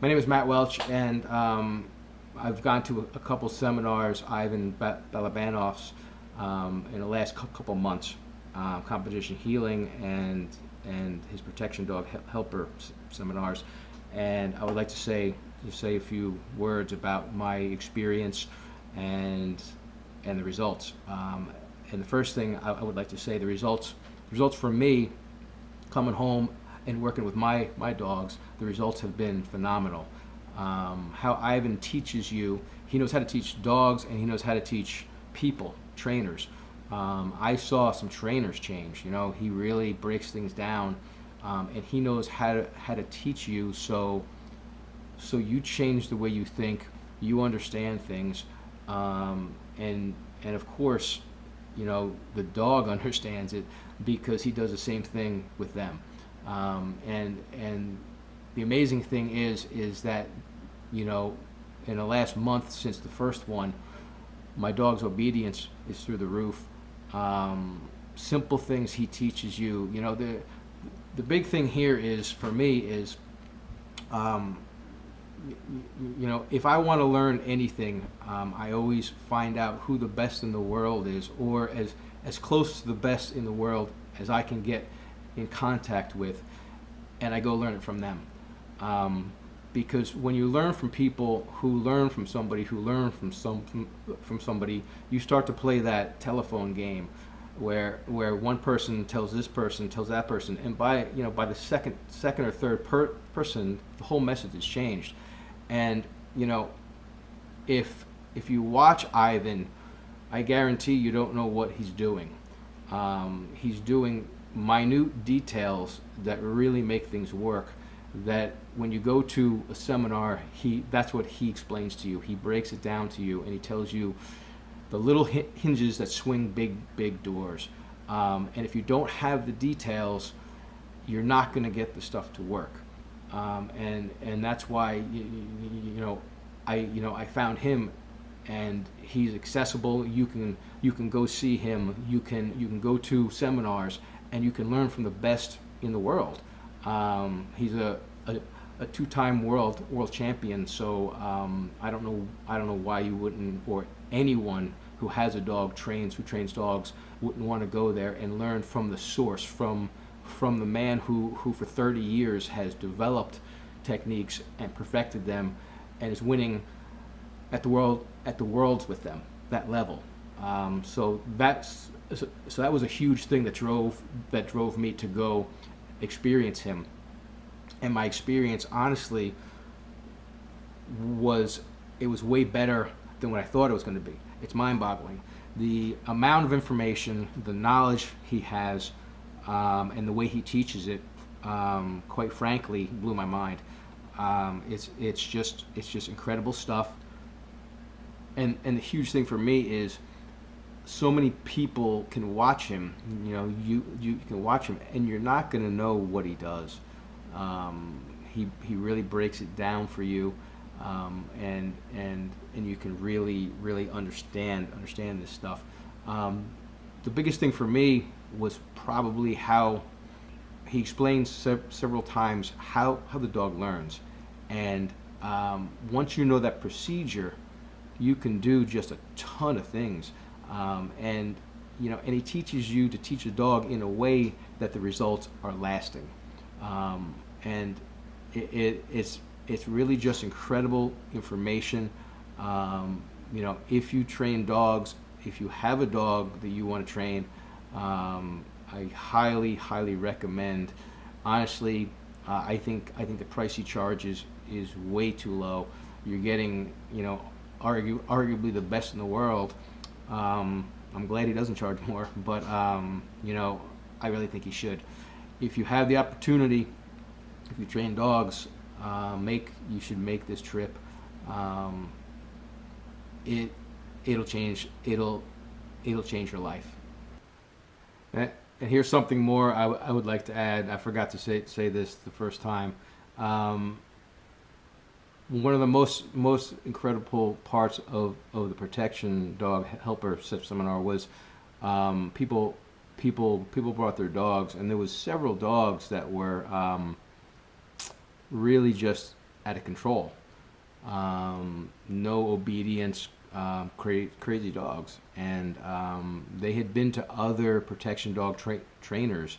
My name is Matt Welch, and I've gone to a couple seminars, Ivan Balabanov's, in the last couple months, competition healing and his protection dog helper seminars. And I would like to say a few words about my experience and the results. And the first thing I would like to say, the results for me, coming home and working with my dogs, the results have been phenomenal. How Ivan teaches you, he knows how to teach dogs and he knows how to teach people, trainers. I saw some trainers change. You know, he really breaks things down, and he knows how to teach you so you change the way you think, you understand things, and of course, you know, the dog understands it because he does the same thing with them. And the amazing thing is that, you know, in the last month since the first one, my dog's obedience is through the roof. Simple things he teaches you. You know, the big thing here is, for me, is, you know, if I want to learn anything, I always find out who the best in the world is, or as close to the best in the world as I can get in contact with, and I go learn it from them. Because when you learn from people who learn from somebody who learned from somebody, you start to play that telephone game where one person tells this person, tells that person, and by the second or third person, the whole message is changed. And you know, if you watch Ivan, I guarantee you don't know what he's doing. He's doing minute details that really make things work, that when you go to a seminar, that's what he explains to you. He breaks it down to you, and he tells you the little hinges that swing big doors. And if you don't have the details, you're not going to get the stuff to work. And that's why I found him, and he's accessible. You can go see him. You can go to seminars, and you can learn from the best in the world. He's a two-time world champion. So I don't know why you wouldn't, or anyone who has a dog, who trains dogs, wouldn't want to go there and learn from the source, from the man who for 30 years has developed techniques and perfected them, and is winning at the worlds with them, that level. So that was a huge thing that drove me to go experience him. And my experience, honestly, was way better than what I thought it was going to be. It's mind-boggling. The amount of information, the knowledge he has, and the way he teaches it, quite frankly, blew my mind. It's just incredible stuff. And the huge thing for me is, so many people can watch him. You know, you can watch him, and you're not going to know what he does. He really breaks it down for you, and you can really understand this stuff. The biggest thing for me was probably how he explains several times how the dog learns, and once you know that procedure, you can do just a ton of things. And he teaches you to teach a dog in a way that the results are lasting. And it's really just incredible information. If you train dogs, if you have a dog that you want to train, I highly recommend. Honestly, I think the price he charges is way too low. You're getting, arguably the best in the world. I'm glad he doesn't charge more, but I really think he should. If you have the opportunity, if you train dogs, you should make this trip. It'll change your life. And here's something more I would like to add. I forgot to say this the first time. One of the most incredible parts of the protection dog helper seminar was people brought their dogs, and there was several dogs that were really just out of control. No obedience, crazy dogs. And they had been to other protection dog trainers.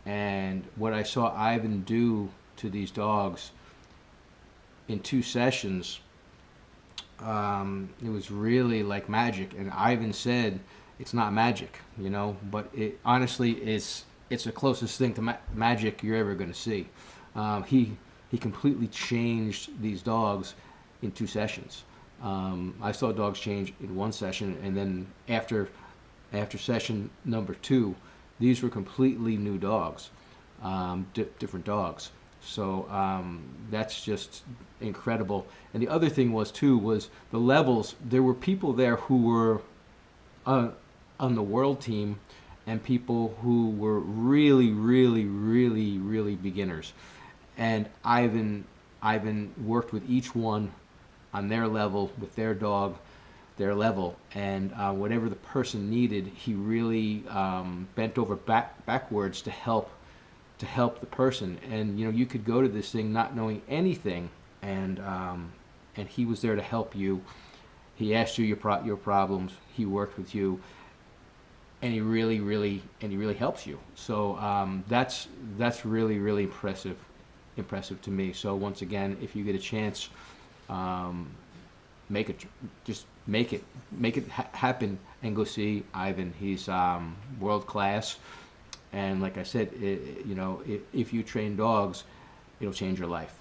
And what I saw Ivan do to these dogs in 2 sessions, it was really like magic. And Ivan said, it's not magic, but it honestly it's the closest thing to magic you're ever going to see. He completely changed these dogs in 2 sessions. I saw dogs change in 1 session, and then after session number 2, these were completely new dogs, different dogs. So that's just incredible. And the other thing was the levels. There were people there who were on the world team, and people who were really, really, really, really beginners. And Ivan worked with each one on their level, with their dog, their level, and whatever the person needed, he really bent over backwards to help the person. And you could go to this thing not knowing anything, and he was there to help you. He asked you your problems. He worked with you, and he really helps you. So that's really, really impressive to me. So once again, if you get a chance, make it happen and go see Ivan. He's world class, and like I said, if you train dogs, it'll change your life.